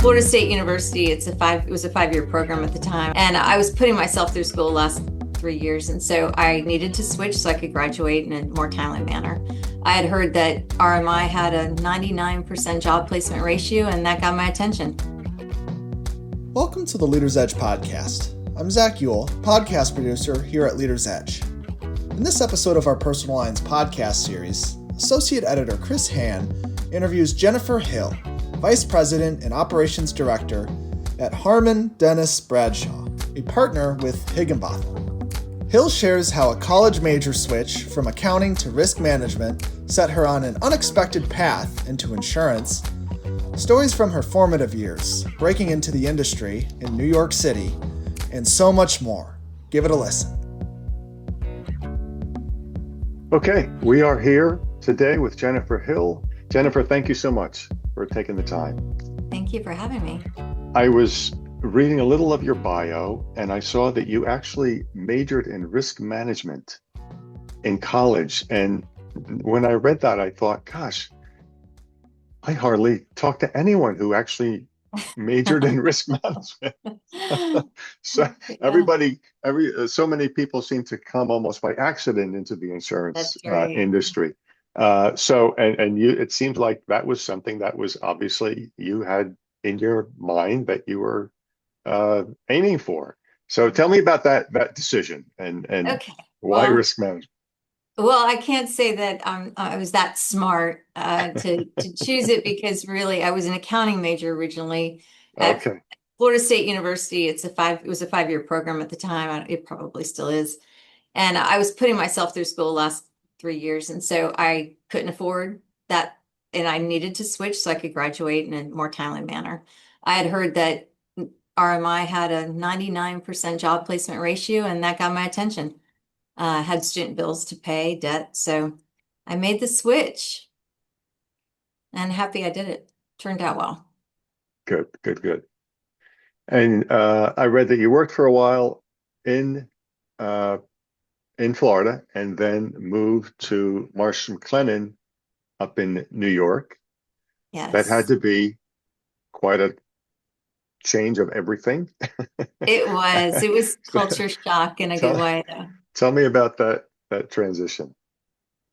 Florida State University. It was a 5-year program at the time. And I was putting myself through school the last 3 years. And so I needed to switch so I could graduate in a more timely manner. I had heard that RMI had a 99% job placement ratio, and that got my attention. Welcome to the Leader's Edge podcast. I'm Zach Ewell, podcast producer here at Leader's Edge. In this episode of our Personal Lines podcast series, Associate Editor Chris Hann interviews Jennifer Hill, Vice President and Operations Director at Harmon Dennis Bradshaw, a partner with Higginbotham. Hill shares how a college major switch from accounting to risk management set her on an unexpected path into insurance, stories from her formative years, breaking into the industry in New York City, and so much more. Give it a listen. Okay, we are here today with Jennifer Hill. Jennifer, thank you so much for taking the time. Thank you for having me. I was reading a little of your bio, and I saw that you actually majored in risk management in college. And when I read that, I thought, gosh, I hardly talk to anyone who actually majored in risk management. So everybody, so many people seem to come almost by accident into the insurance industry. And you, it seems like that was something that was obviously you had in your mind that you were aiming for. So tell me about that decision and why risk management. Well, I can't say that I was that smart to choose it, because really I was an accounting major originally at Florida State University. It was a 5-year program at the time. It probably still is. And I was putting myself through school the last 3 years. And so I couldn't afford that. And I needed to switch so I could graduate in a more timely manner. I had heard that RMI had a 99% job placement ratio, and that got my attention. Had student bills to pay, debt. So I made the switch, and happy I did it. Turned out well. Good. And I read that you worked for a while in Florida and then moved to Marsh McLennan up in New York. Yes. That had to be quite a change of everything. It was culture shock in a good way, though. Tell me about that transition.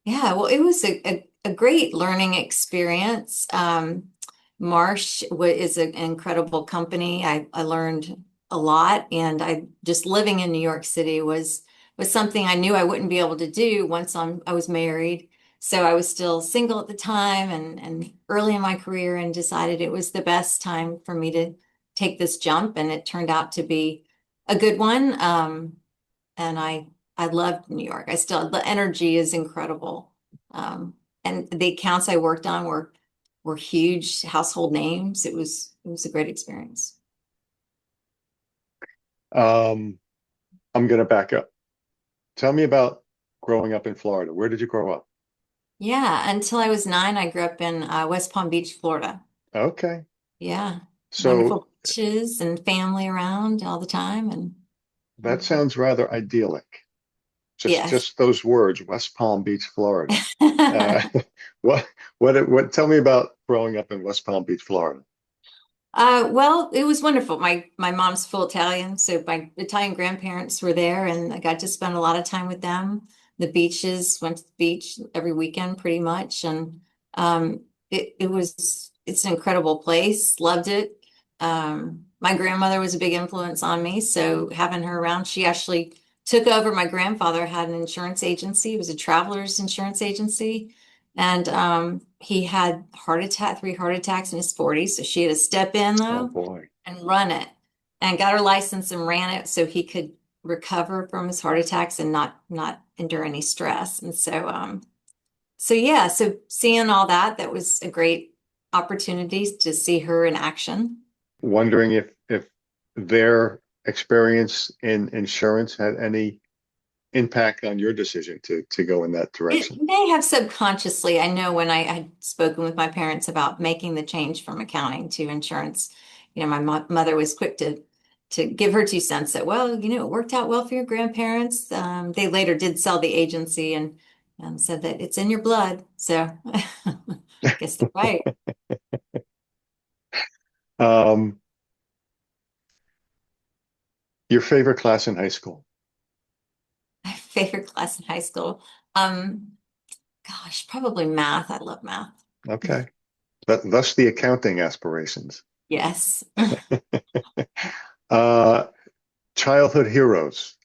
Yeah, well, it was a great learning experience. Marsh is an incredible company. I learned a lot, and I just living in New York City was something I knew I wouldn't be able to do once I was married. So I was still single at the time and early in my career, and decided it was the best time for me to take this jump, and it turned out to be a good one. And I loved New York. The energy is incredible. And the accounts I worked on were huge household names. It was a great experience. I'm going to back up. Tell me about growing up in Florida. Where did you grow up? Yeah, until I was 9, I grew up in West Palm Beach, Florida. Okay. Yeah. So wonderful beaches and family around all the time. And that sounds rather idyllic. Yes. Just those words, West Palm Beach, Florida. What? Tell me about growing up in West Palm Beach, Florida. Well, it was wonderful. My mom's full Italian, so my Italian grandparents were there, and I got to spend a lot of time with them. The beaches, went to the beach every weekend pretty much, and it's an incredible place. Loved it. My grandmother was a big influence on me, so having her around, she actually took over. My grandfather had an insurance agency. It was a traveler's insurance agency. And he had 3 heart attacks in his 40s. So she had to step in, though, and run it, and got her license and ran it so he could recover from his heart attacks and not endure any stress. And so seeing all that was a great opportunity to see her in action. Wondering if their experience in insurance had any impact on your decision to go in that direction. It may have subconsciously. I know when I had spoken with my parents about making the change from accounting to insurance, my mother was quick to give her 2 cents that, well, it worked out well for your grandparents. They later did sell the agency and said that it's in your blood. So I guess they're right. Um, your favorite class in high school? My favorite class in high school. Um, Gosh, probably math. I love math. Okay. Thus the accounting aspirations. Yes. Uh, childhood heroes.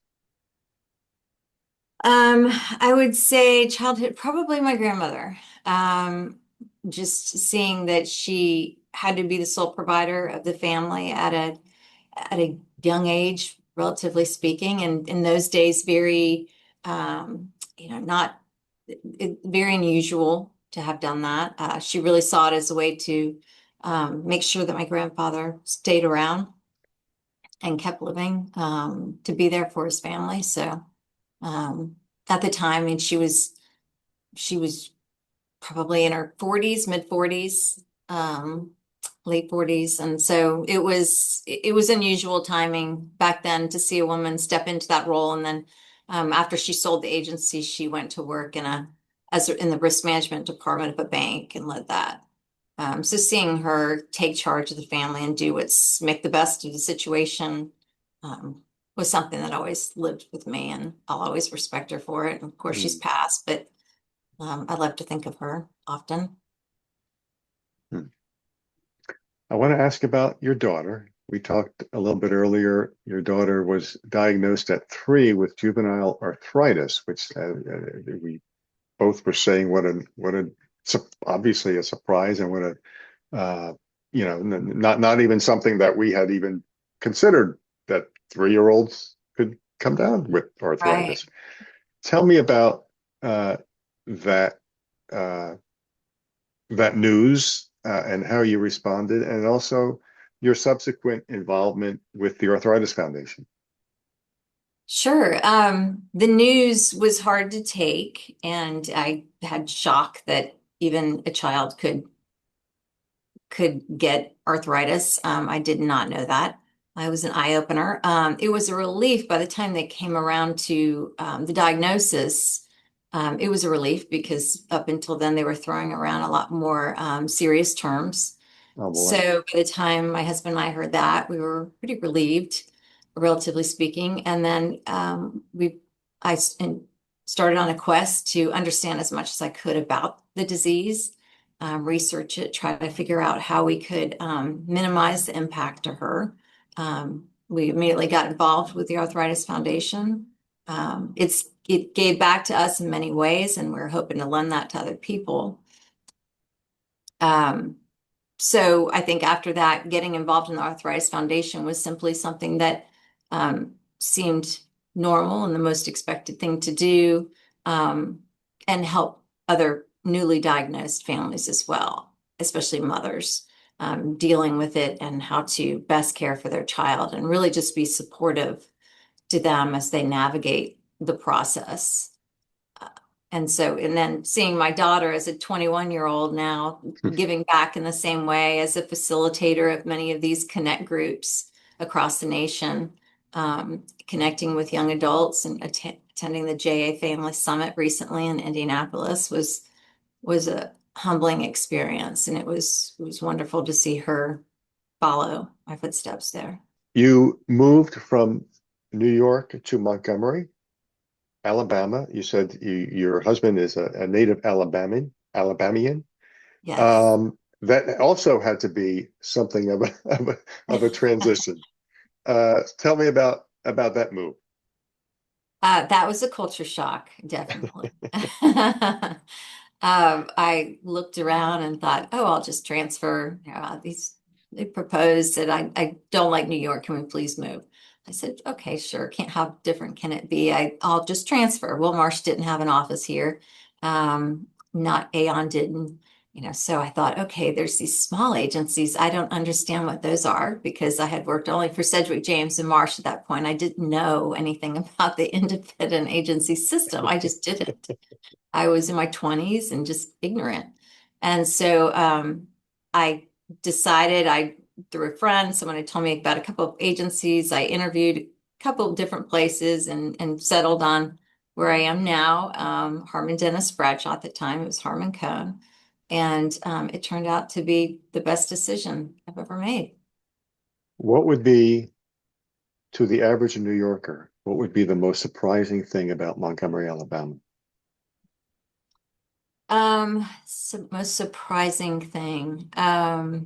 I would say childhood, probably my grandmother. Um, just seeing that she had to be the sole provider of the family at a young age, relatively speaking, and in those days, very not very unusual to have done that. She really saw it as a way to make sure that my grandfather stayed around and kept living to be there for his family. So um, at the time, I mean, she was probably in her 40s, mid 40s, late 40s. And so it was unusual timing back then to see a woman step into that role. And then after she sold the agency, she went to work in the risk management department of a bank and led that. So seeing her take charge of the family and make the best of the situation um, was something that always lived with me, and I'll always respect her for it. And of course, she's Hmm. passed, but I love to think of her often. Hmm. I want to ask about your daughter. We talked a little bit earlier. Your daughter was diagnosed at 3 with juvenile arthritis, which we both were saying obviously a surprise and what a not even something that we had even considered that 3-year-olds could come down with Right. arthritis. Tell me about uh, that uh, that news and how you responded, and also your subsequent involvement with the Arthritis Foundation. Sure. The news was hard to take, and I had shock that even a child could get arthritis. I did not know that. It was an eye opener. It was a relief by the time they came around to the diagnosis. It was a relief because up until then they were throwing around a lot more serious terms. Oh boy. So by the time my husband and I heard that, we were pretty relieved, relatively speaking. And then I started on a quest to understand as much as I could about the disease, research it, try to figure out how we could minimize the impact to her. We immediately got involved with the Arthritis Foundation. It gave back to us in many ways, and we're hoping to lend that to other people. Um, so I think after that, getting involved in the Arthritis Foundation was simply something that seemed normal and the most expected thing to do, and help other newly diagnosed families as well, especially mothers, dealing with it and how to best care for their child and really just be supportive to them as they navigate the process. And then seeing my daughter as a 21-year-old now giving back in the same way as a facilitator of many of these connect groups across the nation, connecting with young adults and attending the JA Family Summit recently in Indianapolis was a humbling experience, and it was wonderful to see her follow my footsteps there. You moved from New York to Montgomery, Alabama. You said your husband is a native Alabamian. Yes. That also had to be something of a transition. Tell me about that move. That was a culture shock, definitely. I looked around and thought, oh, I'll just transfer. They proposed that I don't like New York. Can we please move? I said, okay, sure. How different can it be? I'll just transfer. Well, Marsh didn't have an office here. Not Aon didn't. So I thought, okay, there's these small agencies. I don't understand what those are because I had worked only for Sedgwick, James, and Marsh at that point. I didn't know anything about the independent agency system. I just didn't. I was in my 20s and just ignorant. And so I decided through a friend, someone had told me about a couple of agencies. I interviewed a couple of different places and settled on where I am now, Harmon Dennis Bradshaw at the time. It was Harmon Cohn. And it turned out to be the best decision I've ever made. What would be, to the average New Yorker, what would be the most surprising thing about Montgomery, Alabama? Most surprising thing. I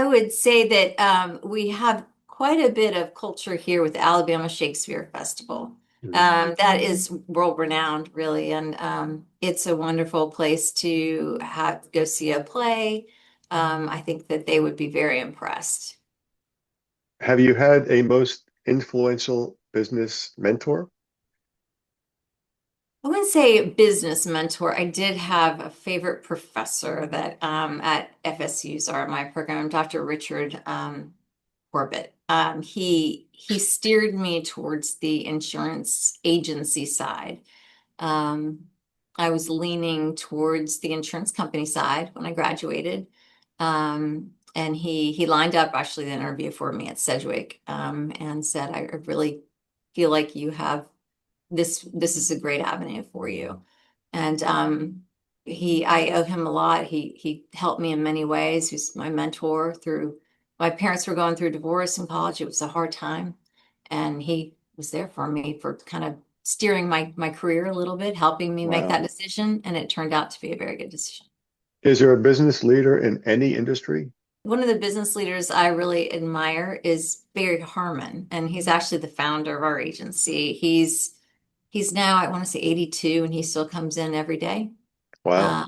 would say that we have quite a bit of culture here with the Alabama Shakespeare Festival. That is world renowned, really, and it's a wonderful place to have go see a play. I think that they would be very impressed. Have you had a most influential business mentor? I wouldn't say business mentor. I did have a favorite professor that at FSU's are my program, Dr. Richard Corbett. He steered me towards the insurance agency side. Um, I was leaning towards the insurance company side when I graduated. And he lined up actually the interview for me at Sedgwick and said, I really feel like you have this is a great avenue for you. And I owe him a lot. He helped me in many ways. He's my mentor through my parents were going through divorce in college. It was a hard time. And he was there for me for kind of steering my career a little bit, helping me make that Wow. decision. And it turned out to be a very good decision. Is there a business leader in any industry? One of the business leaders I really admire is Barry Harmon, and he's actually the founder of our agency. He's now, I want to say 82, and he still comes in every day. Wow. Uh,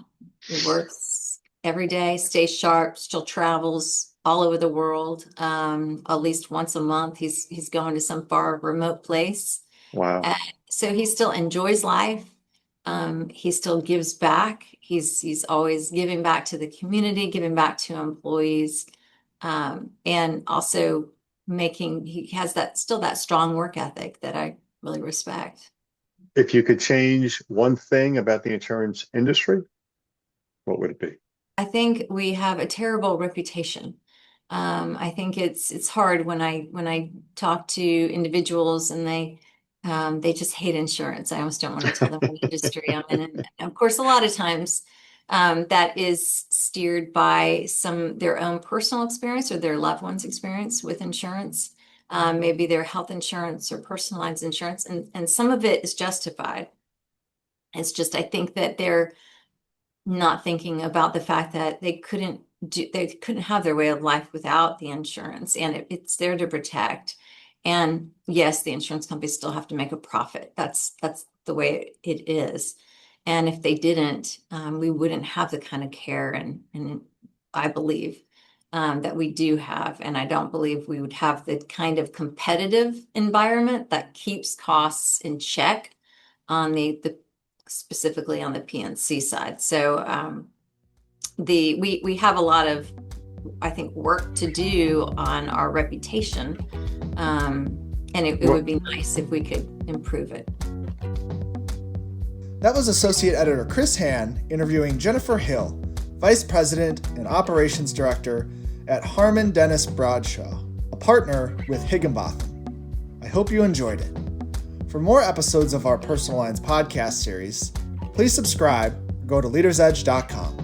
he works every day, stays sharp, still travels all over the world. At least once a month, he's going to some far remote place. Wow. And so he still enjoys life. He still gives back. He's always giving back to the community, giving back to employees, and also he has that still that strong work ethic that I really respect. If you could change one thing about the insurance industry, what would it be? I think we have a terrible reputation. I think it's hard when I talk to individuals and they just hate insurance. I almost don't want to tell them what industry I'm in. And of course, a lot of times that is steered by their own personal experience or their loved one's experience with insurance. Maybe their health insurance or personal lines insurance, and some of it is justified. It's just I think that they're not thinking about the fact that they couldn't have their way of life without the insurance, and it's there to protect. And yes, the insurance companies still have to make a profit. That's the way it is. And if they didn't, we wouldn't have the kind of care and I believe that we do have. And I don't believe we would have the kind of competitive environment that keeps costs in check on the specifically on the PNC side. So we have a lot of, I think, work to do on our reputation, and it Well, would be nice if we could improve it. That was Associate Editor Chris Hann interviewing Jennifer Hill, Vice President and Operations Director at Harmon Dennis Bradshaw, a partner with Higginbotham. I hope you enjoyed it. For more episodes of our Personal Lines podcast series, please subscribe or go to leadersedge.com.